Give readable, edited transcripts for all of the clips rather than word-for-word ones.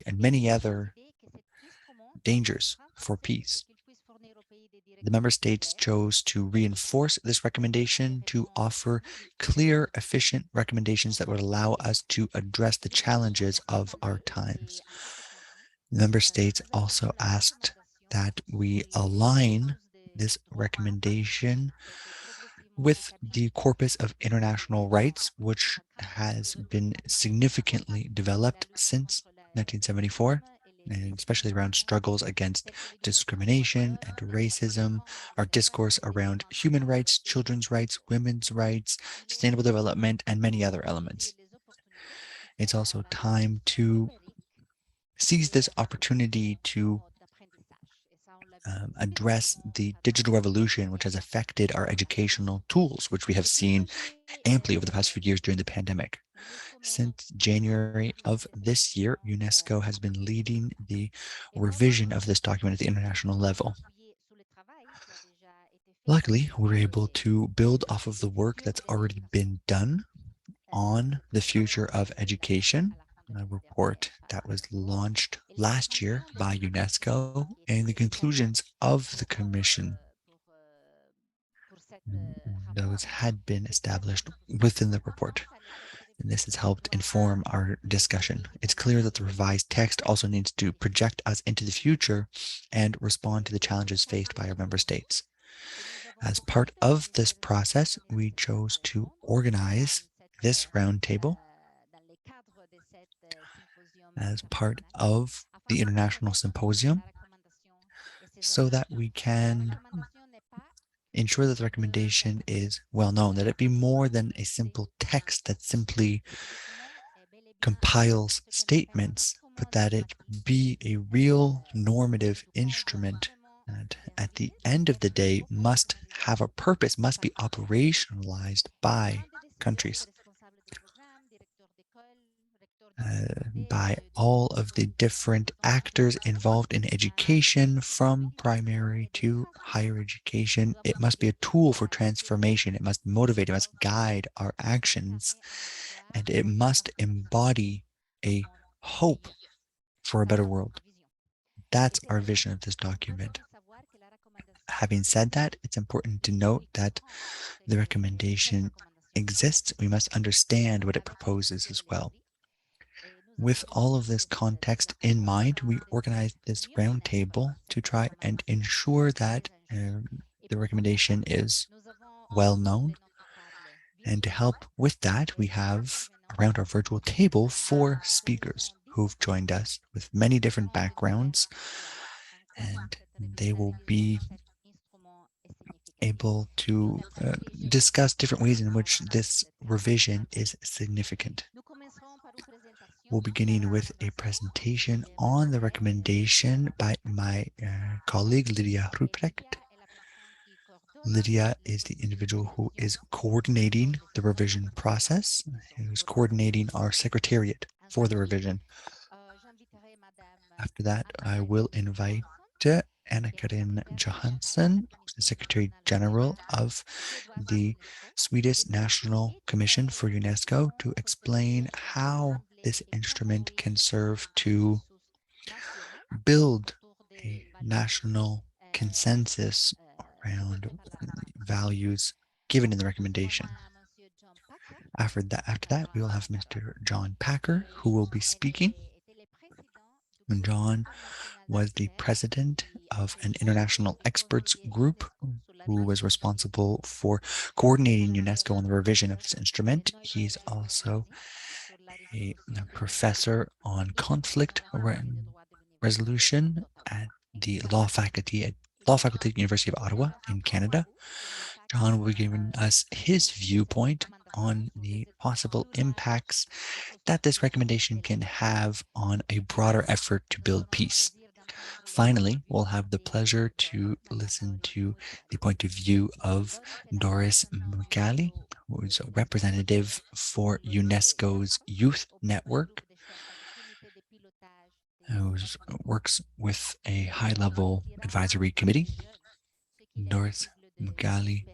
and many other dangers for peace. The member states chose to reinforce this recommendation to offer clear, efficient recommendations that would allow us to address the challenges of our times. Member states also asked that we align this recommendation with the corpus of international rights, which has been significantly developed since 1974, and especially around struggles against discrimination and racism, our discourse around human rights, children's rights, women's rights, sustainable development, and many other elements. It's also time to seize this opportunity to address the digital revolution, which has affected our educational tools, which we have seen amply over the past few years during the pandemic. Since January of this year, UNESCO has been leading the revision of this document at the international level. Luckily, we're able to build off of the work that's already been done on the future of education, a report that was launched last year by UNESCO, and the conclusions of the Commission. Those had been established within the report, and this has helped inform our discussion. It's clear that the revised text also needs to project us into the future and respond to the challenges faced by our member states. As part of this process, we chose to organize this roundtable as part of the International Symposium so that we can ensure that the recommendation is well known, that it be more than a simple text that simply compiles statements, but that it be a real normative instrument that at the end of the day must have a purpose, must be operationalized by countries, by all of the different actors involved in education, from primary to higher education. It must be a tool for transformation. It must motivate, it must guide our actions, and it must embody a hope for a better world. That's our vision of this document. Having said that, it's important to note that the recommendation exists. We must understand what it proposes as well. With all of this context in mind, we organized this roundtable to try and ensure that the recommendation is well known. And to help with that, we have around our virtual table 4 speakers who've joined us with many different backgrounds, and they will be able to discuss different ways in which this revision is significant. We'll be beginning with a presentation on the recommendation by my colleague, Lydia Ruprecht. Lydia is the individual who is coordinating the revision process, who's coordinating our secretariat for the revision. After that, I will invite Anna-Karin Johansson, the Secretary General of the Swedish National Commission for UNESCO, to explain how this instrument can serve to build a national consensus around values given in the recommendation. After that, we will have Mr. John Packer, who will be speaking. And John was the president of an international experts group who was responsible for coordinating UNESCO on the revision of this instrument. He's also a professor on conflict resolution at the law faculty at the University of Ottawa in Canada. John will be giving us his viewpoint on the possible impacts that this recommendation can have on a broader effort to build peace. Finally, we'll have the pleasure to listen to the point of view of Doris Mukali, who is a representative for UNESCO's Youth Network, who works with a high-level advisory committee. Doris Mukali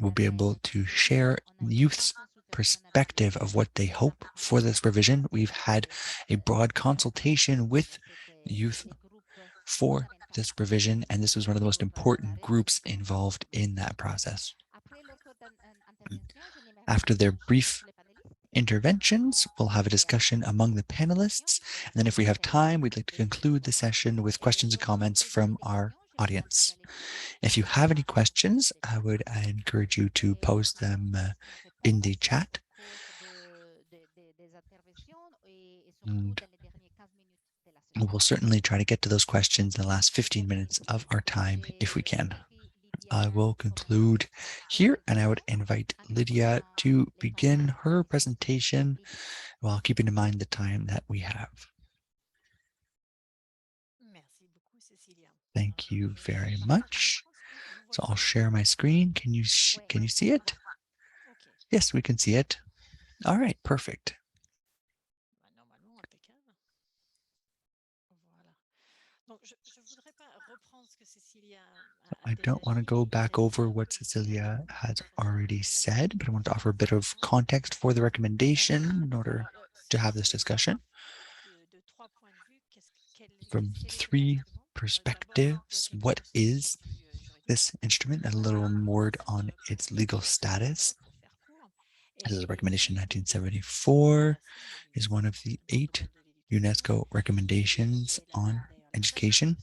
will be able to share youth's perspective of what they hope for this revision. We've had a broad consultation with youth for this revision, and this was one of the most important groups involved in that process. After their brief interventions, we'll have a discussion among the panelists, and then if we have time, we'd like to conclude the session with questions and comments from our audience. If you have any questions, I would encourage you to post them in the chat. And we'll certainly try to get to those questions in the last 15 minutes of our time if we can. I will conclude here, and I would invite Lydia to begin her presentation while keeping in mind the time that we have. Thank you very much. So I'll share my screen. Can you see it? Yes, we can see it. All right, perfect. I don't want to go back over what Cecilia has already said, but I want to offer a bit of context for the recommendation in order to have this discussion. From three perspectives, what is this instrument? And a little word on its legal status. This is a recommendation 1974, is one of the 8 UNESCO recommendations on education.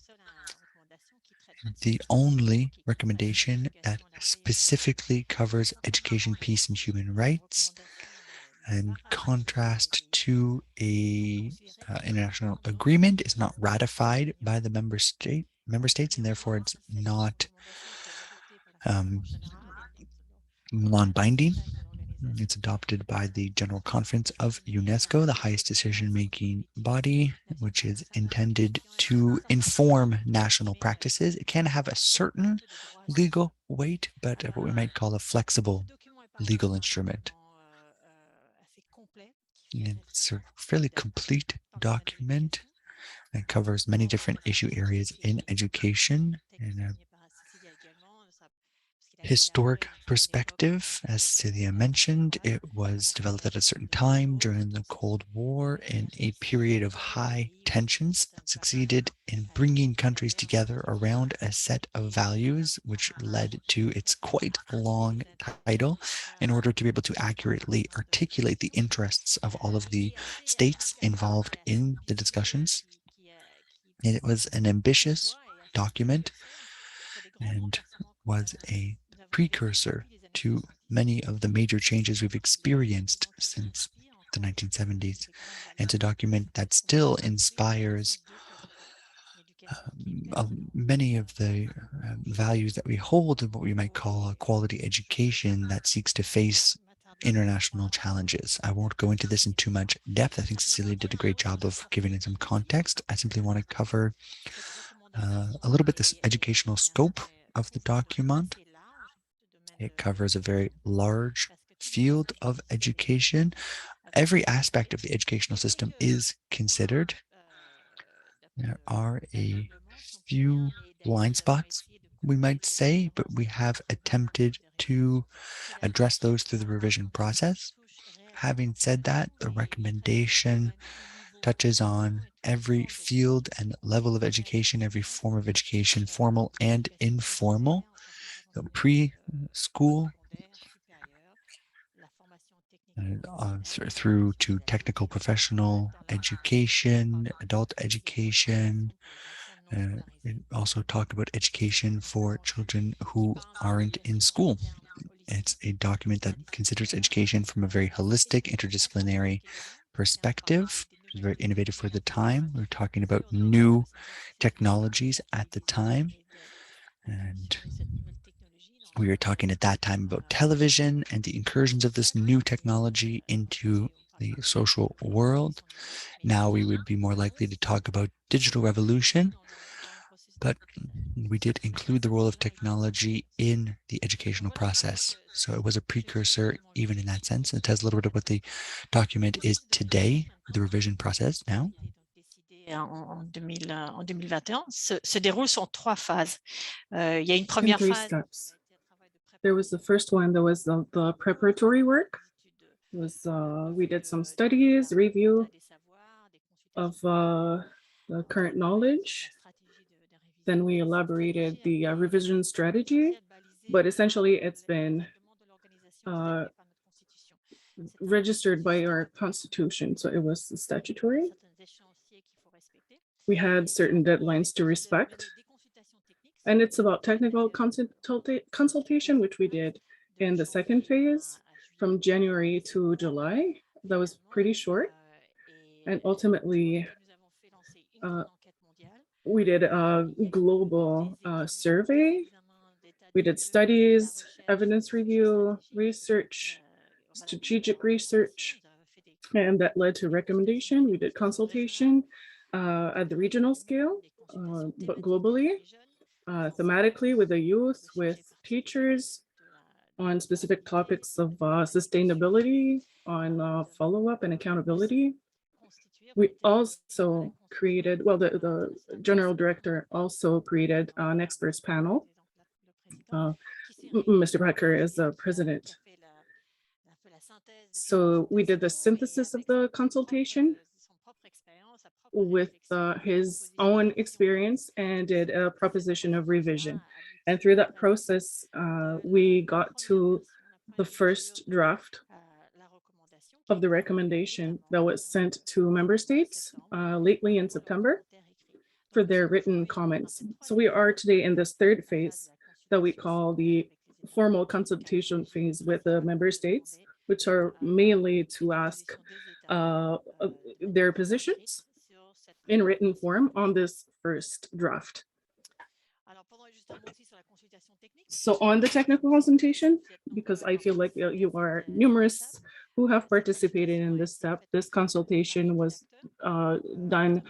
The only recommendation that specifically covers education, peace, and human rights, in contrast to a international agreement, is not ratified by the member states, and therefore it's not non-binding. It's adopted by the General Conference of UNESCO, the highest decision-making body, which is intended to inform national practices. It can have a certain legal weight, but what we might call a flexible legal instrument. It's a fairly complete document that covers many different issue areas in education in a historic perspective. As Cecilia mentioned, it was developed at a certain time during the Cold War in a period of high tensions, succeeded in bringing countries together around a set of values, which led to its quite long title in order to be able to accurately articulate the interests of all of the states involved in the discussions. And it was an ambitious document and was a precursor to many of the major changes we've experienced since the 1970s, and it's a document that still inspires many of the values that we hold in what we might call a quality education that seeks to face international challenges. I won't go into this in too much depth. I think Cecilia did a great job of giving it some context. I simply want to cover a little bit this educational scope of the document. It covers a very large field of education. Every aspect of the educational system is considered. There are a few blind spots, we might say, but we have attempted to address those through the revision process. Having said that, the recommendation touches on every field and level of education, every form of education, formal and informal, so preschool, through to technical professional education, adult education. It also talked about education for children who aren't in school. It's a document that considers education from a very holistic, interdisciplinary perspective. It was very innovative for the time. We're talking about new technologies at the time. And we were talking at that time about television and the incursions of this new technology into the social world. Now we would be more likely to talk about digital revolution, but we did include the role of technology in the educational process. So it was a precursor even in that sense. It tells a little bit of what the document is today, the revision process now. En 2021 se déroule sur 3 phases. Il y a une première phase. There was the first one, there was the preparatory work. was we did some studies, review of the current knowledge. Then we elaborated the revision strategy, but essentially it's been uh, registered by our constitution, so it was statutory. We had certain deadlines to respect, and it's about technical consultation, which we did in the second phase from January to July. That was pretty short, and ultimately we did a global survey. We did studies, evidence review, research, strategic research, and that led to recommendation. We did consultation at the regional scale, but globally, thematically with the youth, with teachers on specific topics of sustainability, on follow-up and accountability. We also created, well, the general director also created an experts panel. Mr. Becker is the president. So we did the synthesis of the consultation with his own experience and did a proposition of revision. And through that process, we got to the first draft of the recommendation that was sent to member states lately in September for their written comments. So we are today in this third phase that we call the formal consultation phase with the member states, which are mainly to ask their positions in written form on this first draft. So on the technical consultation, because I feel like you are numerous who have participated in this step, this consultation was done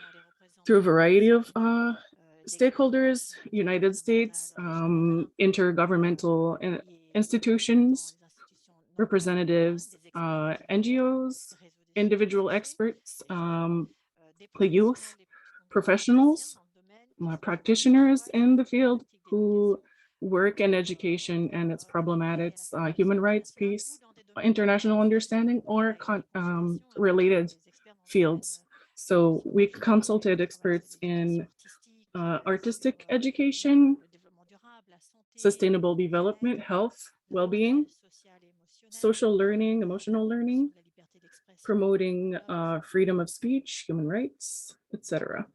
through a variety of stakeholders, United States, intergovernmental institutions, representatives, NGOs, individual experts, the youth, professionals, practitioners in the field who work in education and its problematics, human rights, peace, international understanding, or related fields. So we consulted experts in artistic education, sustainable development, health, well-being, social learning, emotional learning, promoting freedom of speech, human rights, etc.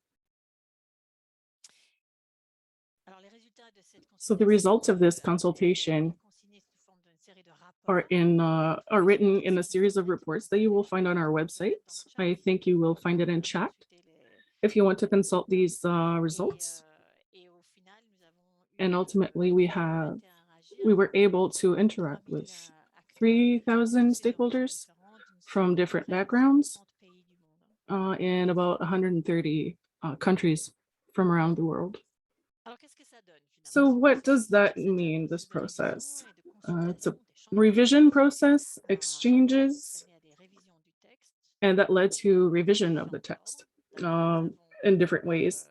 So the results of this consultation are written in a series of reports that you will find on our website. I think you will find it in chat if you want to consult these results. And ultimately, we were able to interact with 3,000 stakeholders from different backgrounds in about 130 countries from around the world. So what does that mean, this process? It's a revision process, exchanges, and that led to revision of the text in different ways.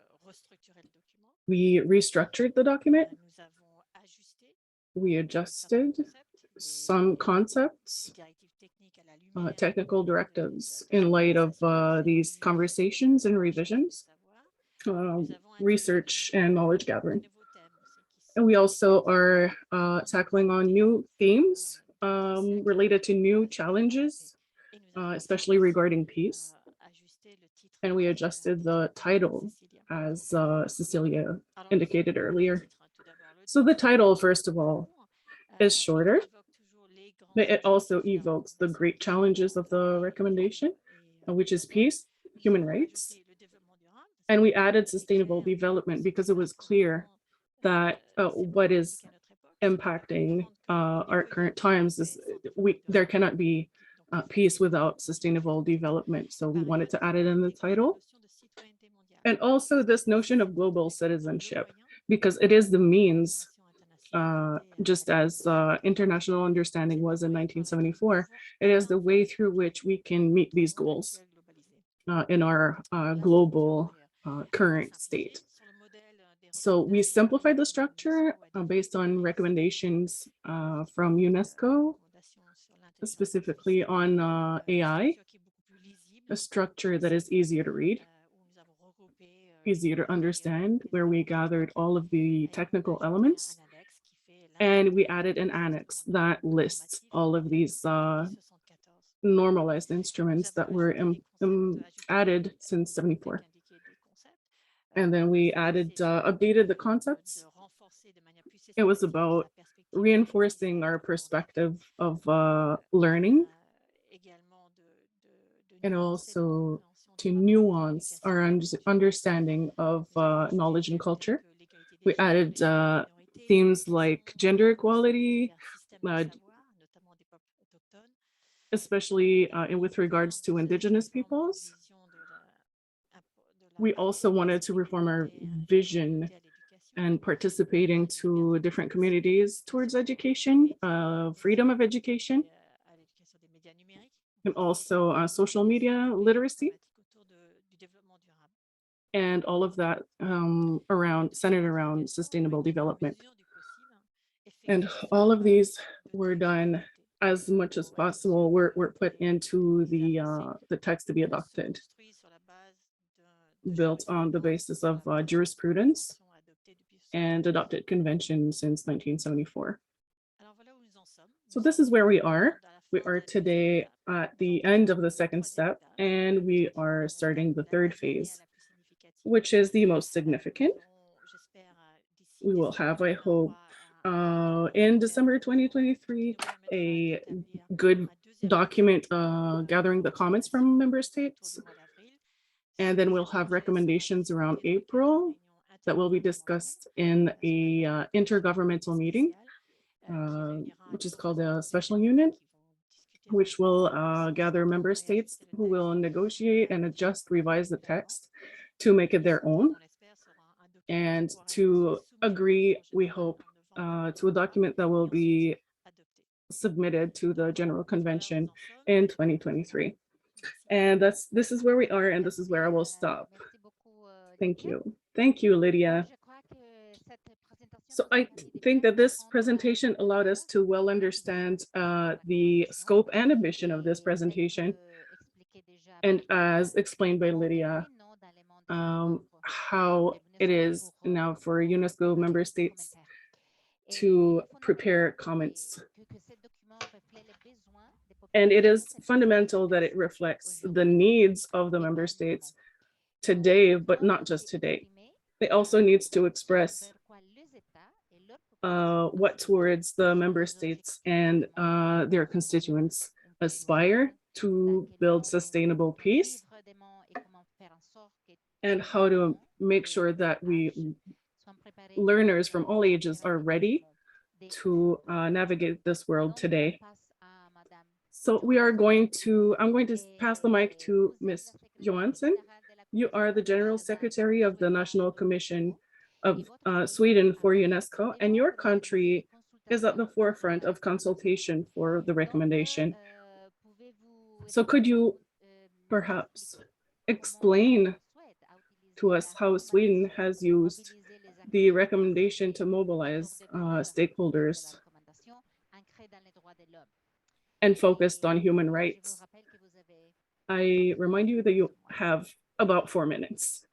We restructured the document. We adjusted some concepts, technical directives in light of these conversations and revisions, research and knowledge gathering. And we also are tackling on new themes related to new challenges, especially regarding peace. And we adjusted the title as Cecilia indicated earlier. So the title, first of all, is shorter, but it also evokes the great challenges of the recommendation, which is peace, human rights. And we added sustainable development because it was clear that what is impacting our current times is there cannot be peace without sustainable development. So we wanted to add it in the title. And also this notion of global citizenship, because it is the means, just as international understanding was in 1974, it is the way through which we can meet these goals in our global current state. So we simplified the structure based on recommendations from UNESCO specifically on AI, a structure that is easier to read, easier to understand, where we gathered all of the technical elements. And we added an annex that lists all of these normalized instruments that were added since 74. And then we added, updated the concepts. It was about reinforcing our perspective of learning, and also to nuance our understanding of knowledge and culture. We added themes like gender equality, especially with regards to Indigenous peoples. We also wanted to reform our vision and participating to different communities towards education, freedom of education, and also social media literacy. And all of that centered around sustainable development. And all of these were done as much as possible, were put into the text to be adopted, built on the basis of jurisprudence and adopted convention since 1974. So this is where we are. We are today at the end of the second step, and we are starting the third phase, which is the most significant. We will have, I hope, in December 2023, a good document gathering the comments from member states. And then we'll have recommendations around April that will be discussed in a intergovernmental meeting, which is called a special unit, which will gather member states who will negotiate and adjust, revise the text to make it their own, and to agree, we hope, to a document that will be submitted to the General Convention in 2023. And this is where we are, and this is where I will stop. Thank you. Thank you, Lydia. So I think that this presentation allowed us to well understand the scope and ambition of this presentation. And as explained by Lydia, how it is now for UNESCO member states to prepare comments. And it is fundamental that it reflects the needs of the member states today, but not just today. It also needs to express what towards the member states and their constituents aspire to build sustainable peace, and how to make sure that learners from all ages are ready to navigate this world today. So I'm going to pass the mic to Ms. Johansson. You are the General Secretary of the National Commission of Sweden for UNESCO, and your country is at the forefront of consultation for the recommendation. So could you perhaps explain to us how Sweden has used the recommendation to mobilize stakeholders and focused on human rights? I remind you that you have about 4 minutes,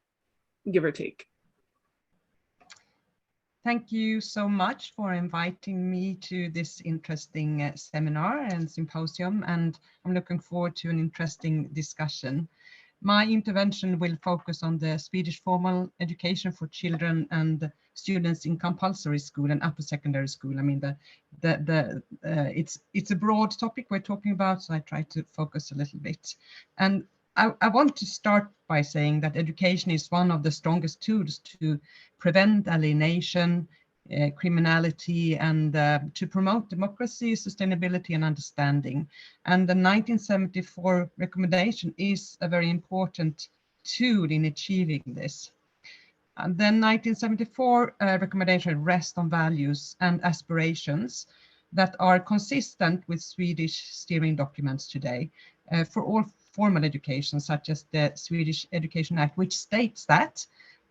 give or take. Thank you so much for inviting me to this interesting seminar and symposium, and I'm looking forward to an interesting discussion. My intervention will focus on the Swedish formal education for children and students in compulsory school and upper secondary school. I mean, it's a broad topic we're talking about, so I try to focus a little bit. And I want to start by saying that education is one of the strongest tools to prevent alienation, criminality, and to promote democracy, sustainability, and understanding. And the 1974 recommendation is a very important tool in achieving this. And the 1974 recommendation rests on values and aspirations that are consistent with Swedish steering documents today for all formal education, such as the Swedish Education Act, which states that,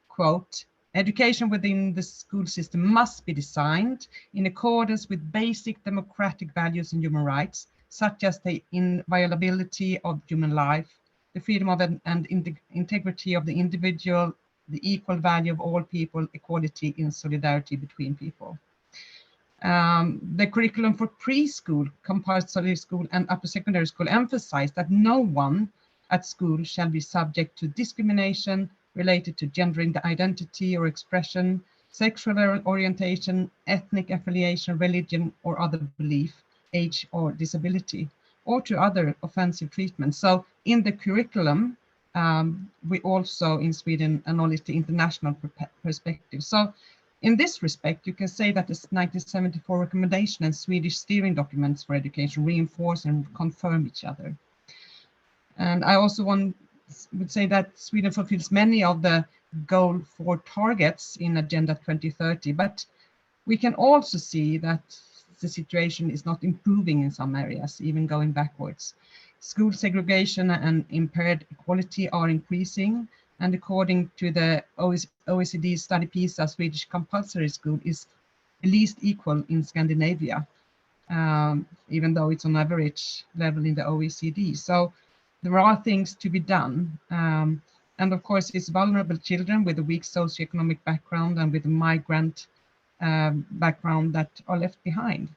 quote, education within the school system must be designed in accordance with basic democratic values and human rights, such as the inviolability of human life, the freedom of and integrity of the individual, the equal value of all people, equality in solidarity between people. The curriculum for preschool, compulsory school, and upper secondary school emphasize that no one at school shall be subject to discrimination related to gender identity or expression, sexual orientation, ethnic affiliation, religion, or other belief, age, or disability, or to other offensive treatment. So in the curriculum, we also in Sweden acknowledge the international perspective. So in this respect, you can say that the 1974 recommendation and Swedish steering documents for education reinforce and confirm each other. And I also would say that Sweden fulfills many of the goal 4 targets in Agenda 2030, but we can also see that the situation is not improving in some areas, even going backwards. School segregation and impaired equality are increasing, and according to the OECD study PISA, Swedish compulsory school is the least equal in Scandinavia, even though it's on average level in the OECD. So there are things to be done. And of course, it's vulnerable children with a weak socioeconomic background and with a migrant background that are left behind.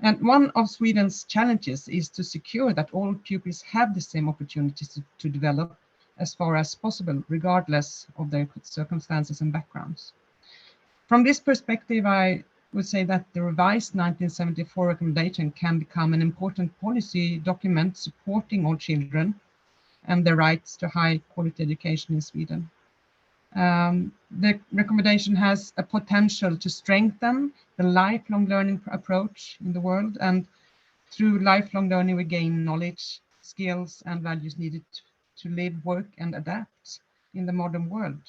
And one of Sweden's challenges is to secure that all pupils have the same opportunities to develop as far as possible, regardless of their circumstances and backgrounds. From this perspective, I would say that the revised 1974 recommendation can become an important policy document supporting all children and their rights to high quality education in Sweden. The recommendation has a potential to strengthen the lifelong learning approach in the world, and through lifelong learning we gain knowledge, skills, and values needed to live, work, and adapt in the modern world.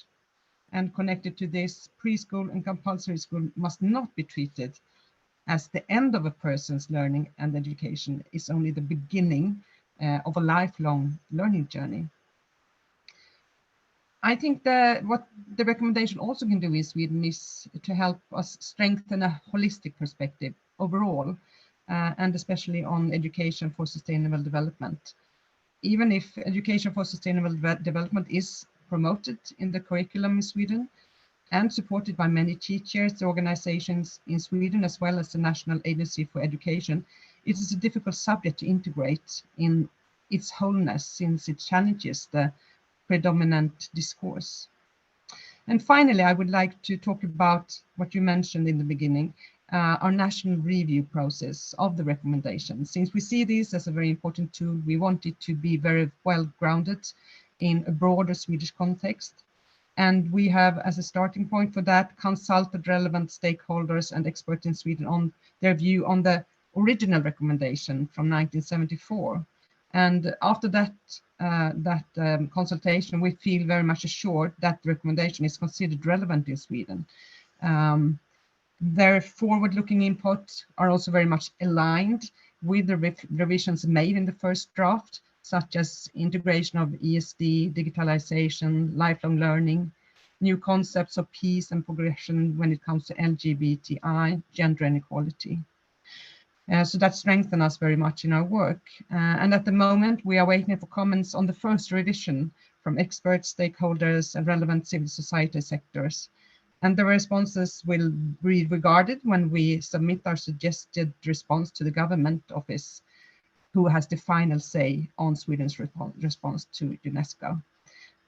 And connected to this, preschool and compulsory school must not be treated as the end of a person's learning and education. Is only the beginning of a lifelong learning journey. I think that what the recommendation also can do in Sweden is to help us strengthen a holistic perspective overall, and especially on education for sustainable development. Even if education for sustainable development is promoted in the curriculum in Sweden and supported by many teachers, organizations in Sweden, as well as the National Agency for Education, it is a difficult subject to integrate in its wholeness since it challenges the predominant discourse. And finally, I would like to talk about what you mentioned in the beginning, our national review process of the recommendation. Since we see this as a very important tool, we want it to be very well grounded in a broader Swedish context. And we have, as a starting point for that, consulted relevant stakeholders and experts in Sweden on their view on the original recommendation from 1974. And after that consultation, we feel very much assured that the recommendation is considered relevant in Sweden. Their forward-looking input are also very much aligned with the revisions made in the first draft, such as integration of ESD, digitalization, lifelong learning, new concepts of peace and progression when it comes to LGBTI, gender inequality. So that strengthens us very much in our work. And at the moment, we are waiting for comments on the first revision from experts, stakeholders, and relevant civil society sectors. And the responses will be regarded when we submit our suggested response to the government office, who has the final say on Sweden's response to UNESCO.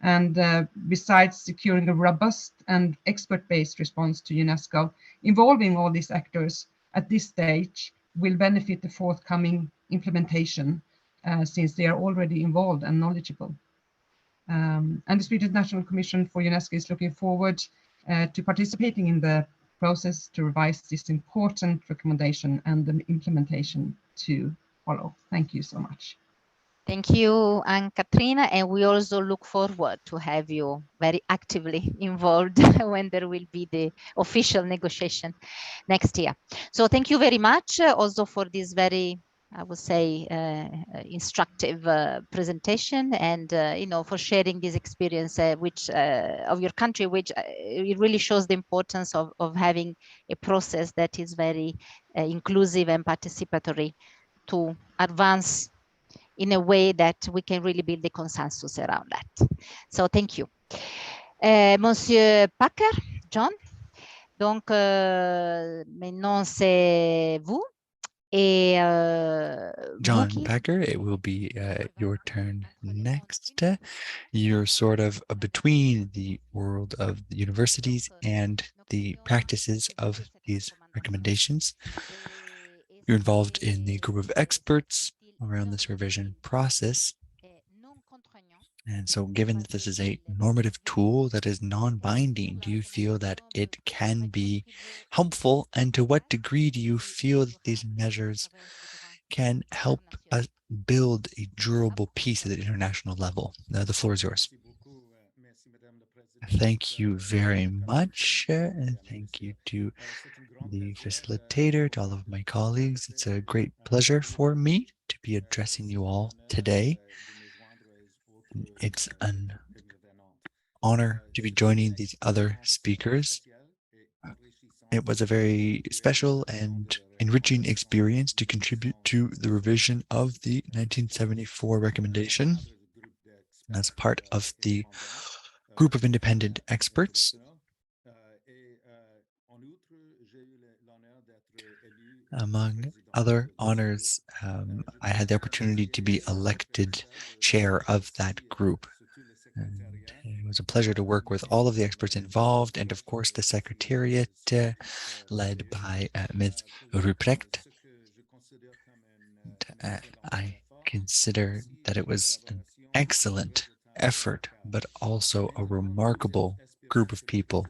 And besides securing a robust and expert-based response to UNESCO, involving all these actors at this stage will benefit the forthcoming implementation since they are already involved and knowledgeable. And the Swedish National Commission for UNESCO is looking forward to participating in the process to revise this important recommendation and the implementation to follow. Thank you so much. Thank you, Anne-Katrina, and we also look forward to have you very actively involved when there will be the official negotiation next year. So thank you very much also for this very, I would say, instructive presentation, and for sharing this experience which of your country, which it really shows the importance of having a process that is very inclusive and participatory to advance in a way that we can really build the consensus around that. So thank you. Monsieur Packer, John. Donc, maintenant, c'est vous. Et John vous Packer, it will be your turn next. You're sort of between the world of the universities and the practices of these recommendations. You're involved in the group of experts around this revision process. And so given that this is a normative tool that is non-binding, do you feel that it can be helpful? And to what degree do you feel that these measures can help us build a durable peace at the international level? The floor is yours. Thank you very much. And thank you to the facilitator, to all of my colleagues. It's a great pleasure for me to be addressing you all today. It's an honor to be joining these other speakers. It was a very special and enriching experience to contribute to the revision of the 1974 recommendation as part of the group of independent experts. Among other honors, I had the opportunity to be elected chair of that group. And it was a pleasure to work with all of the experts involved, and of course the secretariat led by Ms. Ruprecht. I consider that it was an excellent effort, but also a remarkable group of people.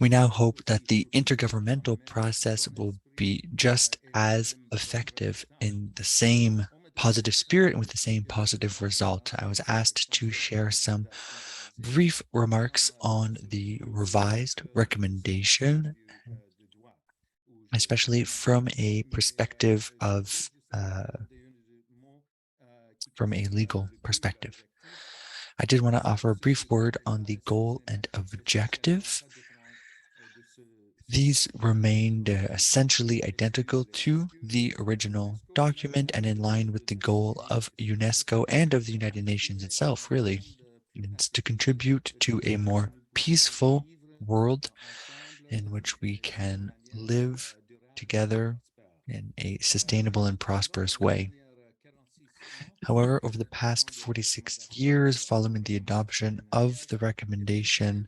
We now hope that the intergovernmental process will be just as effective in the same positive spirit and with the same positive result. I was asked to share some brief remarks on the revised recommendation, especially from a perspective of, from a legal perspective. I did want to offer a brief word on the goal and objective. These remained essentially identical to the original document and in line with the goal of UNESCO and of the United Nations itself, really. It's to contribute to a more peaceful world in which we can live together in a sustainable and prosperous way. However, over the past 46 years following the adoption of the recommendation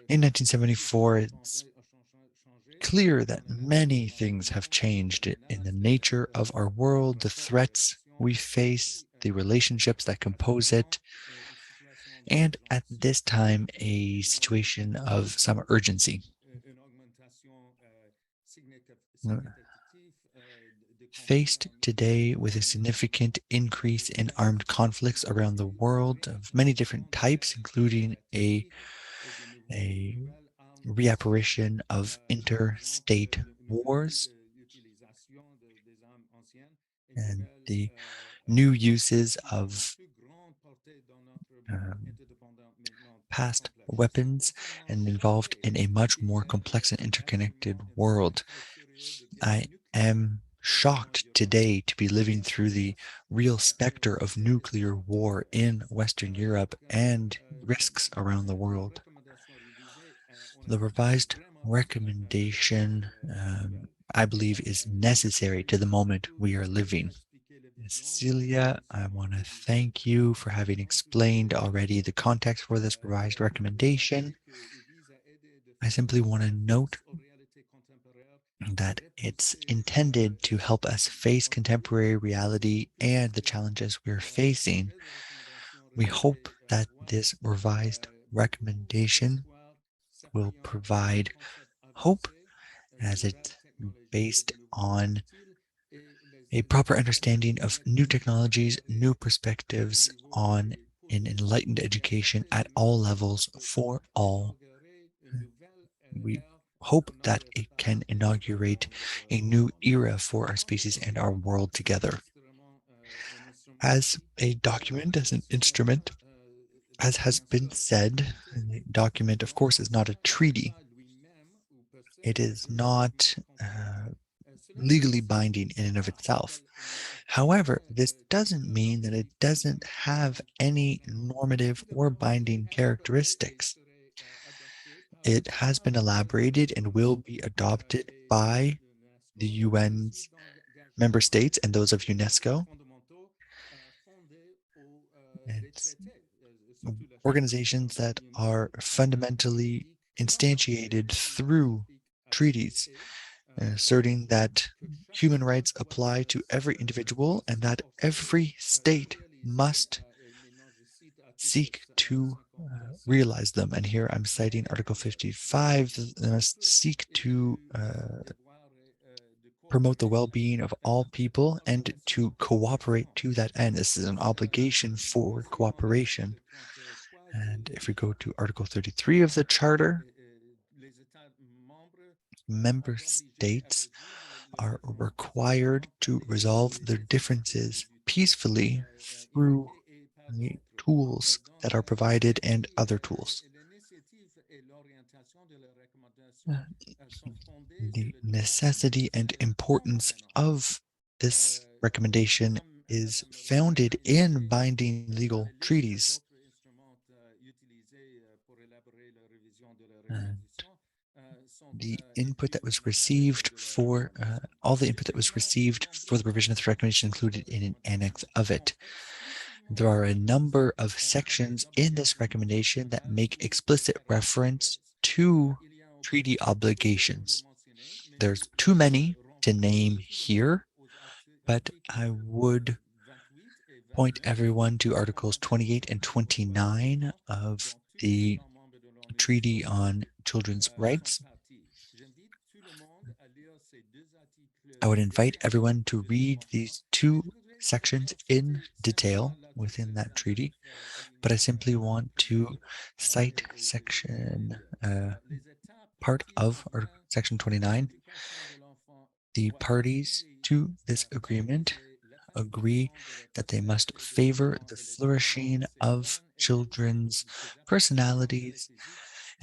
in 1974, it's clear that many things have changed in the nature of our world, the threats we face, the relationships that compose it, and at this time, a situation of some urgency. Faced today with a significant increase in armed conflicts around the world of many different types, including a reapparition of interstate wars and the new uses of past weapons and involved in a much more complex and interconnected world. I am shocked today to be living through the real specter of nuclear war in Western Europe and risks around the world. The revised recommendation, I believe, is necessary to the moment we are living. Cecilia, I want to thank you for having explained already the context for this revised recommendation. I simply want to note that it's intended to help us face contemporary reality and the challenges we're facing. We hope that this revised recommendation will provide hope as it's based on a proper understanding of new technologies, new perspectives on an enlightened education at all levels for all. We hope that it can inaugurate a new era for our species and our world together. As a document, as an instrument, as has been said, the document, of course, is not a treaty. It is not legally binding in and of itself. However, this doesn't mean that it doesn't have any normative or binding characteristics. It has been elaborated and will be adopted by the UN's member states and those of UNESCO. It's organizations that are fundamentally instantiated through treaties, asserting that human rights apply to every individual and that every state must seek to realize them. And here I'm citing Article 55, they must seek to promote the well-being of all people and to cooperate to that end. This is an obligation for cooperation. And if we go to Article 33 of the Charter, member states are required to resolve their differences peacefully through the tools that are provided and other tools. The necessity and importance of this recommendation is founded in binding legal treaties. And the input that was received for all the input that was received for the provision of the recommendation included in an annex of it. There are a number of sections in this recommendation that make explicit reference to treaty obligations. There's too many to name here, but I would point everyone to Articles 28 and 29 of the Treaty on Children's Rights. I would invite everyone to read these two sections in detail within that treaty, but I simply want to cite section part of section 29. The parties to this agreement agree that they must favor the flourishing of children's personalities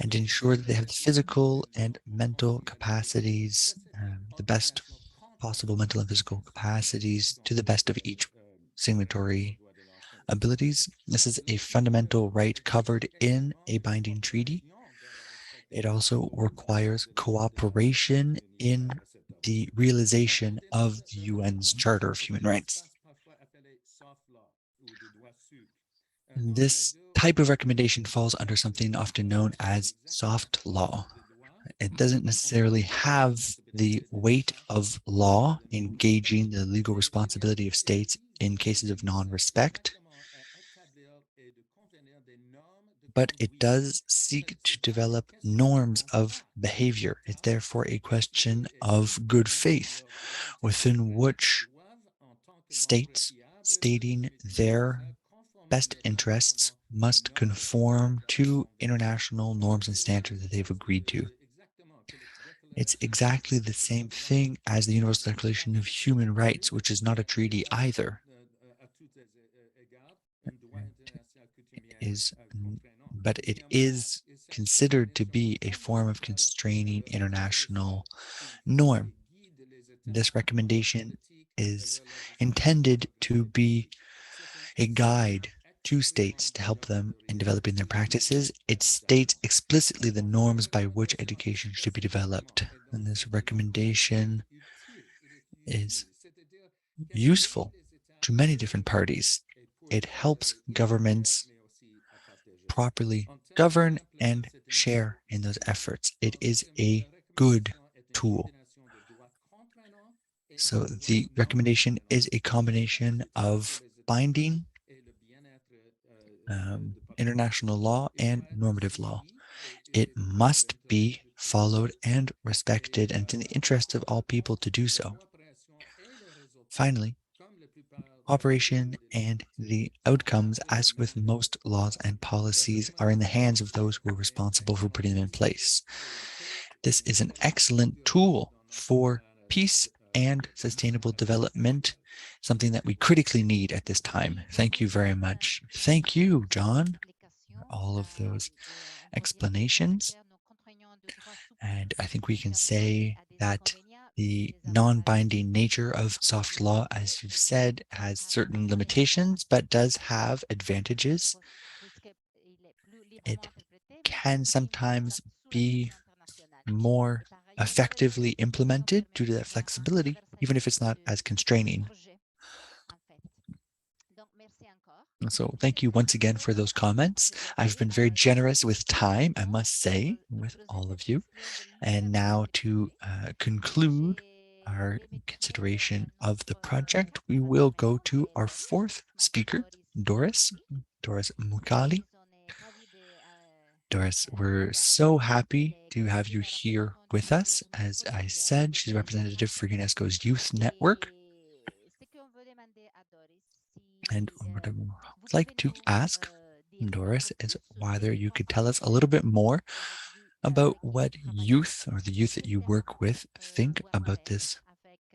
and ensure that they have the physical and mental capacities, the best possible mental and physical capacities to the best of each signatory abilities. This is a fundamental right covered in a binding treaty. It also requires cooperation in the realization of the UN's Charter of Human Rights. This type of recommendation falls under something often known as soft law. It doesn't necessarily have the weight of law engaging the legal responsibility of states in cases of non-respect, but it does seek to develop norms of behavior. It's therefore a question of good faith within which states stating their best interests must conform to international norms and standards that they've agreed to. It's exactly the same thing as the Universal Declaration of Human Rights, which is not a treaty either. But it is considered to be a form of constraining international norm. This recommendation is intended to be a guide to states to help them in developing their practices. It states explicitly the norms by which education should be developed. And this recommendation is useful to many different parties. It helps governments properly govern and share in those efforts. It is a good tool. So the recommendation is a combination of binding international law and normative law. It must be followed and respected, and it's in the interest of all people to do so. Finally, operation and the outcomes, as with most laws and policies, are in the hands of those who are responsible for putting them in place. This is an excellent tool for peace and sustainable development, something that we critically need at this time. Thank you very much. Thank you, John, for all of those explanations. And I think we can say that The non-binding nature of soft law, as you've said, has certain limitations, but does have advantages. It can sometimes be more effectively implemented due to that flexibility, even if it's not as constraining. So thank you once again for those comments. I've been very generous with time, I must say, with all of you. And now to conclude our consideration of the project, we will go to our fourth speaker, Doris Mukali. Doris, we're so happy to have you here with us. As I said, she's a representative for UNESCO's Youth Network. And what I would like to ask Doris is whether you could tell us a little bit more about what youth or the youth that you work with think about this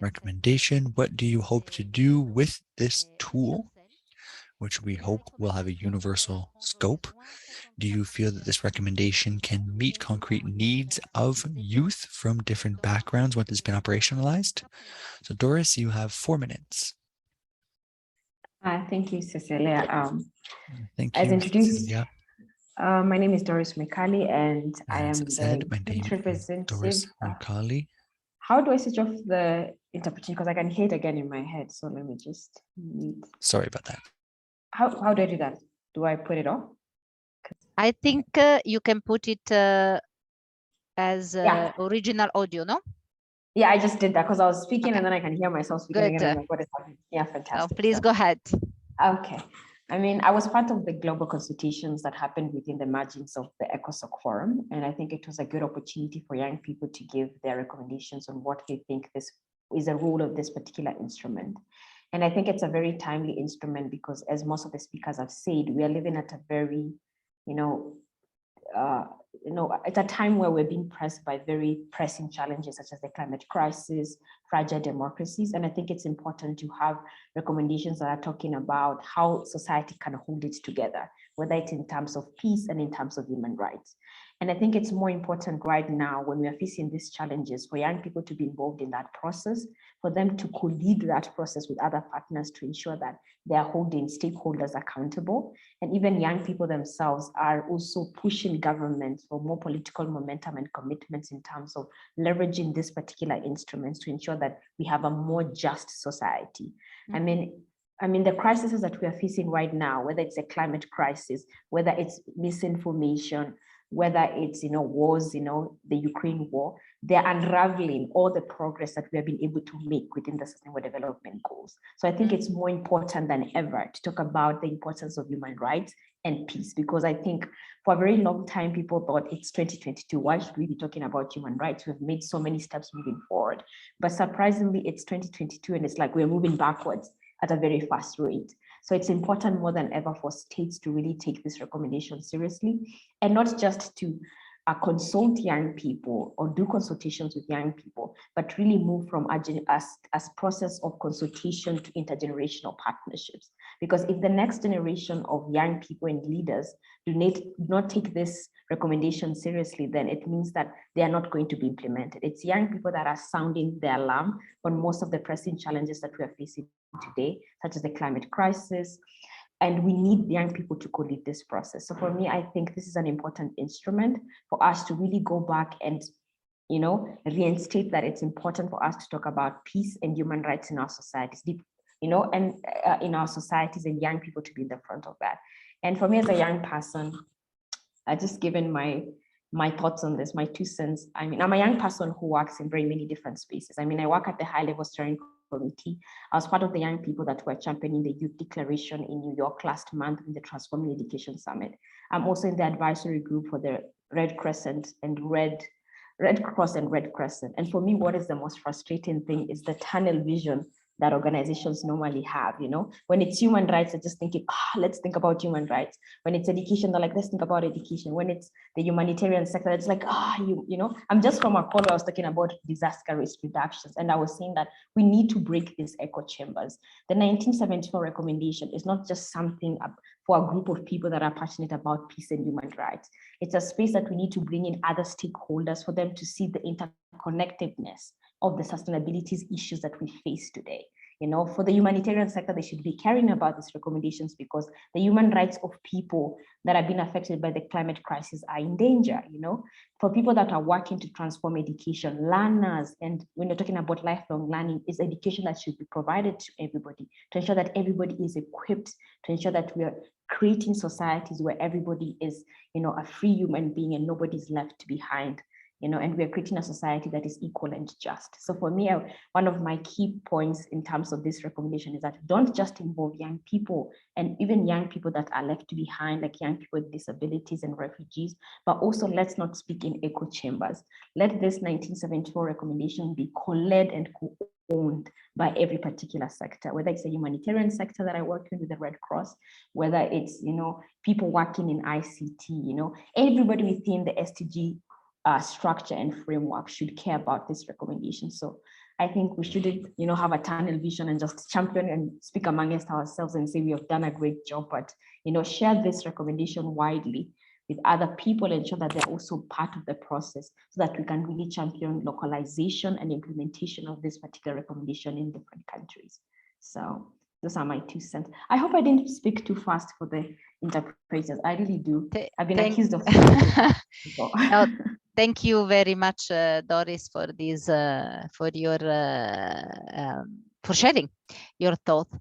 recommendation. What do you hope to do with this tool, which we hope will have a universal scope? Do you feel that this recommendation can meet concrete needs of youth from different backgrounds once it's been operationalized? So Doris, you have 4 minutes. Thank you, Cecilia. Thank as you, introduced, Cecilia. my name is Doris Mukali, and I am As said, my the name is representative. Doris Mukali. How do I switch off the interpretation? Because I can hear it again in my head. So let me just mute. Sorry about that. How do I do that? Do I put it off? I think you can put it as original audio, no? Yeah, I just did that because I was speaking and then I can hear myself speaking again. I'm like, what is happening? Yeah, fantastic. So please go ahead. Okay. I mean, I was part of the global consultations that happened within the margins of the ECOSOC forum. And I think it was a good opportunity for young people to give their recommendations on what they think this is the role of this particular instrument. And I think it's a very timely instrument because, as most of the speakers have said, we are living at a very, at a time where we're being pressed by very pressing challenges such as the climate crisis, fragile democracies. And I think it's important to have recommendations that are talking about how society can hold it together, whether it's in terms of peace and in terms of human rights. And I think it's more important right now when we are facing these challenges for young people to be involved in that process, for them to co-lead that process with other partners to ensure that they are holding stakeholders accountable. And even young people themselves are also pushing governments for more political momentum and commitments in terms of leveraging these particular instruments to ensure that we have a more just society. Mm-hmm. I mean, the crises that we are facing right now, whether it's a climate crisis, whether it's misinformation, whether it's, wars, the Ukraine war, they're unraveling all the progress that we have been able to make within the Sustainable Development Goals. So I think it's more important than ever to talk about the importance of human rights and peace, because I think for a very long time, people thought it's 2022. Why should we be talking about human rights? We've made so many steps moving forward. But surprisingly, it's 2022 and it's like we're moving backwards at a very fast rate. So it's important more than ever for states to really take this recommendation seriously and not just to consult young people or do consultations with young people, but really move from as process of consultation to intergenerational partnerships. Because if the next generation of young people and leaders do not take this recommendation seriously, then it means that they are not going to be implemented. It's young people that are sounding the alarm on most of the pressing challenges that we are facing today, such as the climate crisis. And we need young people to co-lead this process. So for me, I think this is an important instrument for us to really go back and, reinstate that it's important for us to talk about peace and human rights in our societies, in our societies, and young people to be in the front of that. And for me as a young person, I just given my thoughts on this, my 2 cents. I mean, I'm a young person who works in very many different spaces. I mean, I work at the high level steering committee. I was part of the young people that were championing the Youth Declaration in New York last month in the Transforming Education Summit. I'm also in the advisory group for the Red Crescent and Red Cross and Red Crescent. And for me, what is the most frustrating thing is the tunnel vision that organizations normally have. When it's human rights, they're just thinking, let's think about human rights. When it's education, they're like, let's think about education. When it's the humanitarian sector, it's like, I'm just from a call where I was talking about disaster risk reductions. And I was saying that we need to break these echo chambers. The 1974 recommendation is not just something for a group of people that are passionate about peace and human rights. It's a space that we need to bring in other stakeholders for them to see the interconnectedness of the sustainability issues that we face today. You know, for the humanitarian sector, they should be caring about these recommendations because the human rights of people that have been affected by the climate crisis are in danger, you know. For people that are working to transform education, learners, and when you're talking about lifelong learning, is education that should be provided to everybody to ensure that everybody is equipped, to ensure that we are creating societies where everybody is, you know, a free human being and nobody's left behind. You know, and we're creating a society that is equal and just. So for me, one of my key points in terms of this recommendation is that don't just involve young people and even young people that are left behind, like young people with disabilities and refugees, but also let's not speak in echo chambers. Let this 1974 recommendation be co-led and co-owned by every particular sector, whether it's a humanitarian sector that I work with the Red Cross, whether it's, you know, people working in ICT, you know, everybody within the SDG structure and framework should care about this recommendation. So I think we shouldn't, you know, have a tunnel vision and just champion and speak amongst ourselves and say we have done a great job, but, you know, share this recommendation widely with other people, ensure that they're also part of the process so that we can really champion localization and implementation of this particular recommendation in different countries. So those are my 2 cents. I hope I didn't speak too fast for the interpreters. I really do. I've been accused of no, thank you very much, Doris, for this, for your, for sharing your thoughts.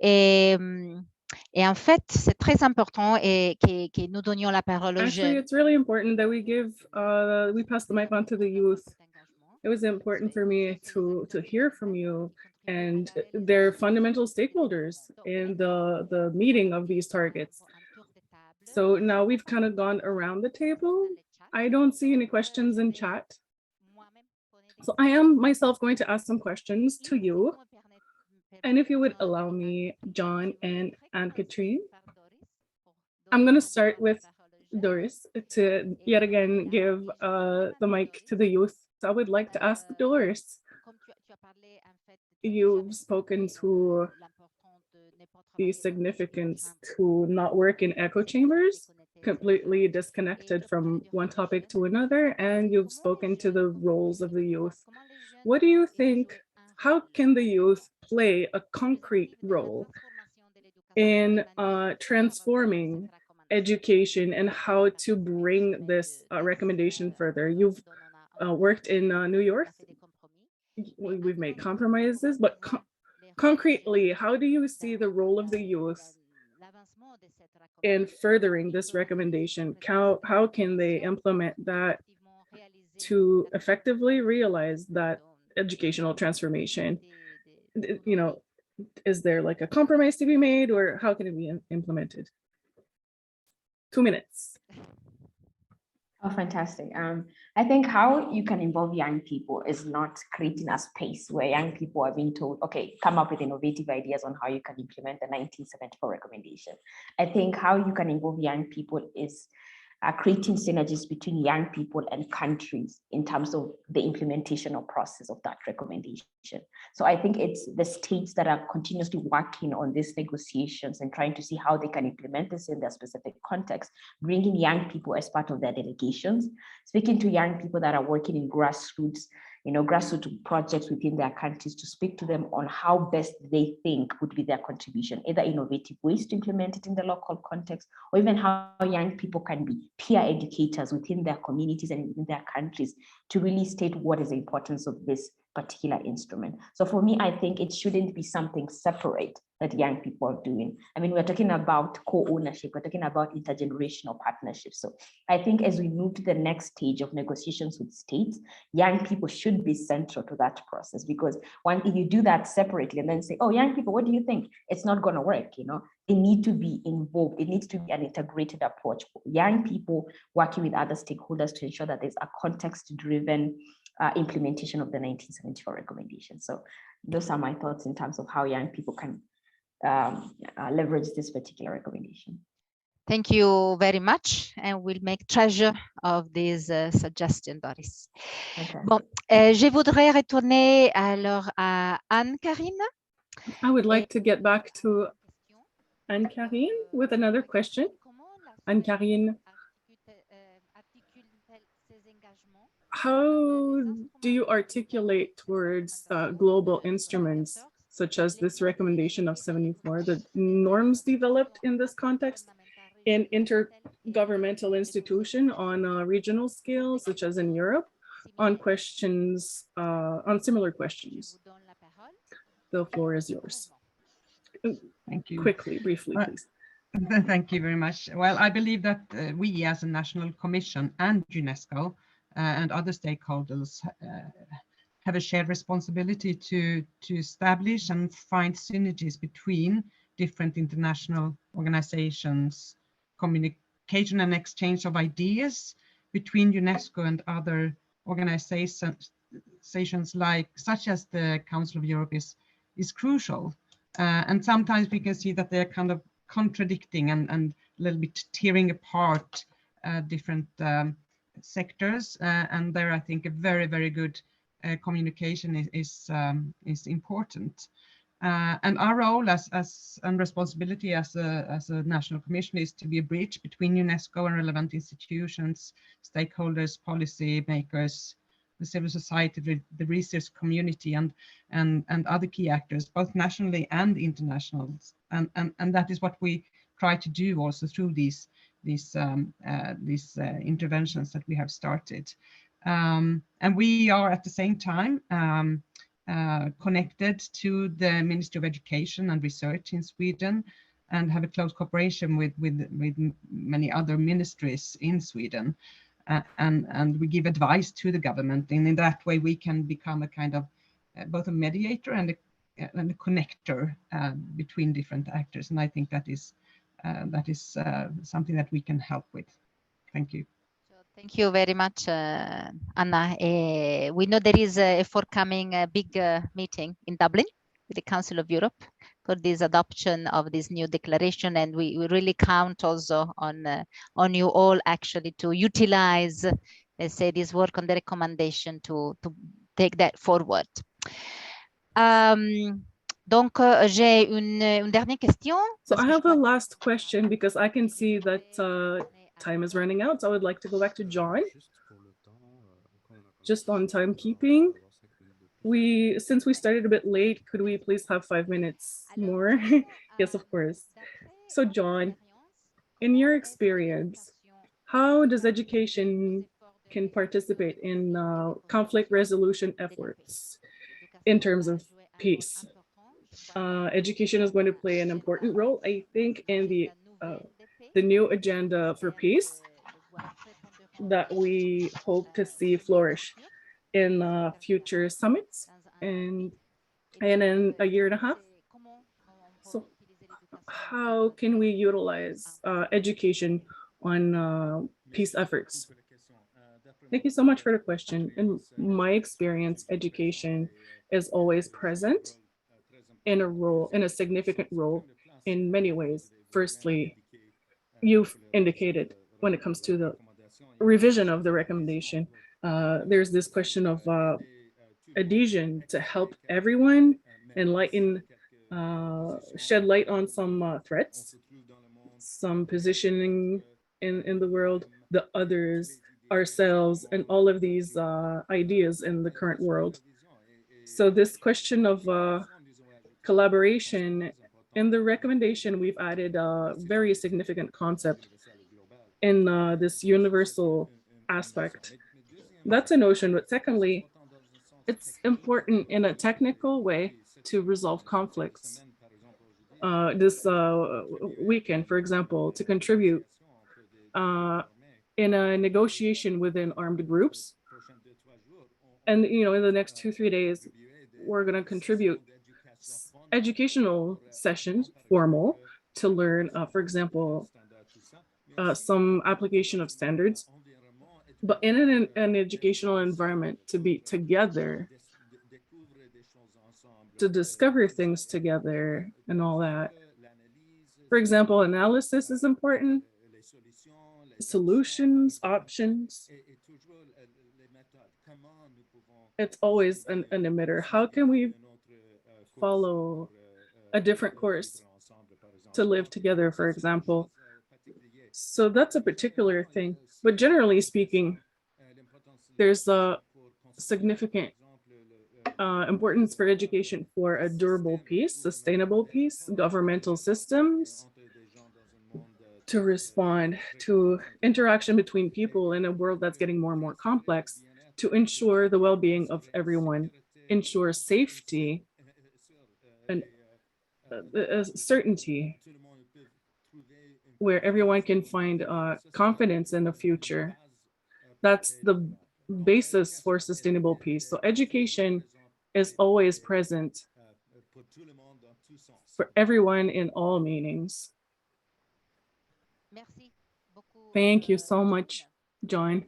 Et en fait, c'est très important que nous donnions la parole aux Actually, jeunes. it's really important that we give, we pass the mic on to the youth. It was important for me to hear from you and their fundamental stakeholders in the meeting of these targets. So now we've kind of gone around the table. I don't see any questions in chat. So I am myself going to ask some questions to you. And if you would allow me, John and Anne-Catherine, I'm going to start with Doris to yet again give the mic to the youth. So I would like to ask Doris, you've spoken to the significance to not work in echo chambers, completely disconnected from one topic to another, and you've spoken to the roles of the youth. What do you think, how can the youth play a concrete role in transforming education and how to bring this recommendation further? You've worked in New York. We've made compromises, but concretely, how do you see the role of the youth in furthering this recommendation? How can they implement that to effectively realize that educational transformation? You know, is there like a compromise to be made, or how can it be implemented? 2 minutes. Oh, fantastic. I think how you can involve young people is not creating a space where young people are being told, okay, come up with innovative ideas on how you can implement the 1974 recommendation. I think how you can involve young people is creating synergies between young people and countries in terms of the implementational process of that recommendation. So I think it's the states that are continuously working on these negotiations and trying to see how they can implement this in their specific context, bringing young people as part of their delegations, speaking to young people that are working in grassroots, you know, grassroots projects within their countries to speak to them on how best they think would be their contribution, either innovative ways to implement it in the local context, or even how young people can be peer educators within their communities and in their countries to really state what is the importance of this particular instrument. So for me, I think it shouldn't be something separate that young people are doing. I mean, we're talking about co-ownership, we're talking about intergenerational partnerships. So I think as we move to the next stage of negotiations with states, young people should be central to that process, because if you do that separately and then say, oh, young people, what do you think? It's not going to work, you know? They need to be involved. It needs to be an integrated approach. Young people working with other stakeholders to ensure that there's a context-driven implementation of the 1974 recommendation. So those are my thoughts in terms of how young people can leverage this particular recommendation. Thank you very much, and we'll make treasure of this suggestion, Doris. Okay. Bon, je voudrais retourner alors à Anne-Karine. I would like to get back to Anne-Karine with another question. Anne-Karine, how do you articulate towards global instruments, such as this recommendation of 74, the norms developed in this context in intergovernmental institution on a regional scale, such as in Europe, on questions, on similar questions? The floor is yours. Thank you. Quickly, briefly, please. Thank you very much. Well, I believe that we as a national commission and UNESCO and other stakeholders have a shared responsibility to establish and find synergies between different international organizations, communication and exchange of ideas between UNESCO and other organizations such as the Council of Europe is crucial. And sometimes we can see that they're kind of contradicting and a little bit tearing apart different sectors. And there, I think a very, very good communication is important. And our role and responsibility as a national commission is to be a bridge between UNESCO and relevant institutions, stakeholders, policy makers, the civil society, the research community, and other key actors, both nationally and international. And that is what we try to do also through these interventions that we have started. And we are at the same time connected to the Ministry of Education and Research in Sweden, and have a close cooperation with many other ministries in Sweden. And we give advice to the government, and in that way we can become a kind of both a mediator and a connector between different actors. And I think that is something that we can help with. Thank you. Thank you very much, Anna. We know there is a forthcoming big meeting in Dublin with the Council of Europe for this adoption of this new declaration, and we really count also on you all actually to utilize, let's say, this work on the recommendation to take that forward. Donc, j'ai une dernière question. So I have a last question because I can see that time is running out. So I would like to go back to John. Just on timekeeping. Since we started a bit late, could we please have 5 minutes more? Yes, of course. So John, in your experience, how does education can participate in conflict resolution efforts in terms of peace? Education is going to play an important role, I think, in the new agenda for peace that we hope to see flourish in future summits and in a year and a half. So how can we utilize education on peace efforts? Thank you so much for the question. In my experience, education is always present in a significant role in many ways. Firstly, you've indicated when it comes to the revision of the recommendation, there's this question of adhesion to help everyone enlighten, shed light on some threats, some positioning in the world, the others, ourselves, and all of these ideas in the current world. So this question of collaboration, in the recommendation, we've added a very significant concept in this universal aspect. That's a notion, but secondly, it's important in a technical way to resolve conflicts. This weekend, for example, to contribute in a negotiation within armed groups. And, in the next 2-3 days, we're going to contribute educational sessions, formal, to learn, for example, some application of standards, but in an educational environment, to be together, to discover things together and all that. For example, analysis is important, solutions, options. It's always an emitter. How can we follow a different course to live together, for example? So that's a particular thing. But generally speaking, there's a significant importance for education for a durable peace, sustainable peace, governmental systems to respond to interaction between people in a world that's getting more and more complex, to ensure the well-being of everyone, ensure safety and certainty where everyone can find confidence in the future. That's the basis for sustainable peace. So education is always present for everyone in all meanings. Thank you so much, John.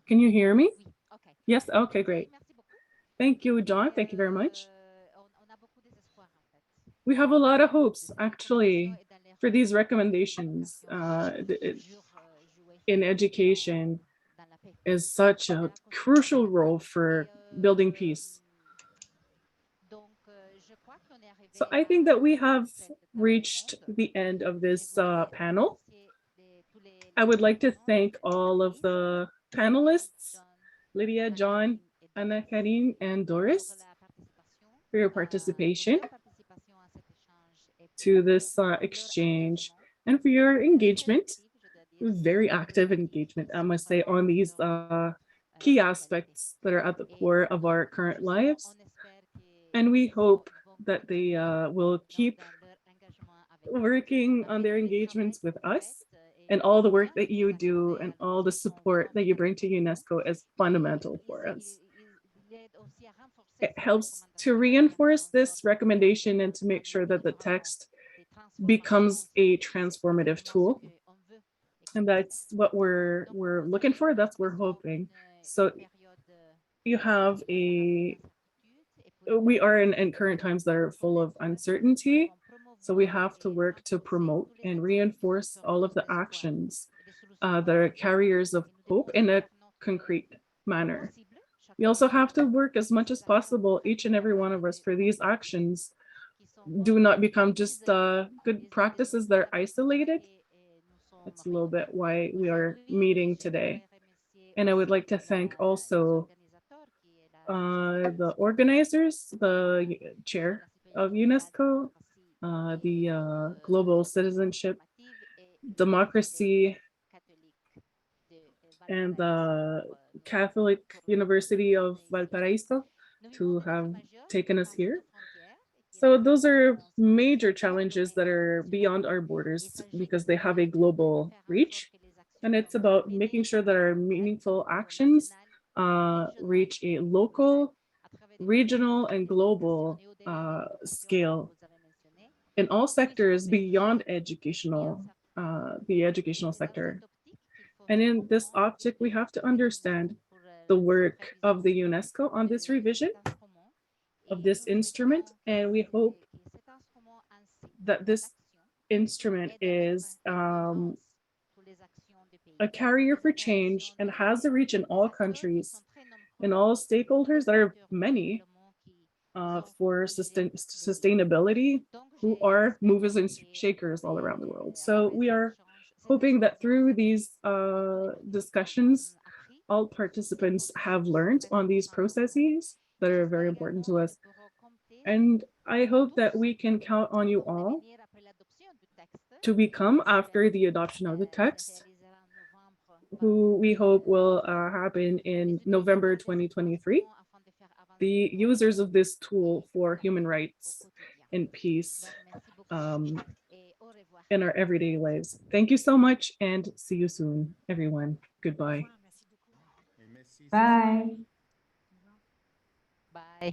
Can you hear me? Yes, okay, great. Thank you, John. Thank you very much. We have a lot of hopes, actually, for these recommendations in education is such a crucial role for building peace. So I think that we have reached the end of this panel. I would like to thank all of the panelists, Lydia, John, Anna Karin, and Doris, for your participation to this exchange and for your engagement, very active engagement, I must say, on these key aspects that are at the core of our current lives. And we hope that they will keep working on their engagements with us, and all the work that you do and all the support that you bring to UNESCO is fundamental for us. It helps to reinforce this recommendation and to make sure that the text becomes a transformative tool. And that's what we're looking for, that's what we're hoping. So you have we are in current times that are full of uncertainty. So we have to work to promote and reinforce all of the actions that are carriers of hope in a concrete manner. We also have to work as much as possible, each and every one of us, for these actions do not become just good practices that are isolated. That's a little bit why we are meeting today. And I would like to thank also the organizers, the chair of UNESCO, the Global Citizenship, Democracy, and the Catholic University of Valparaiso to have taken us here. So those are major challenges that are beyond our borders because they have a global reach. And it's about making sure that our meaningful actions reach a local, regional, and global scale in all sectors beyond educational, the educational sector. And in this optic, we have to understand the work of the UNESCO on this revision of this instrument. And we hope that this instrument is a carrier for change and has a reach in all countries and all stakeholders that are many for sustainability, who are movers and shakers all around the world. So we are hoping that through these discussions, all participants have learned on these processes that are very important to us. And I hope that we can count on you all to become, after the adoption of the text, who we hope will happen in November 2023, the users of this tool for human rights and peace in our everyday lives. Thank you so much and see you soon, everyone. Goodbye. Bye. Bye.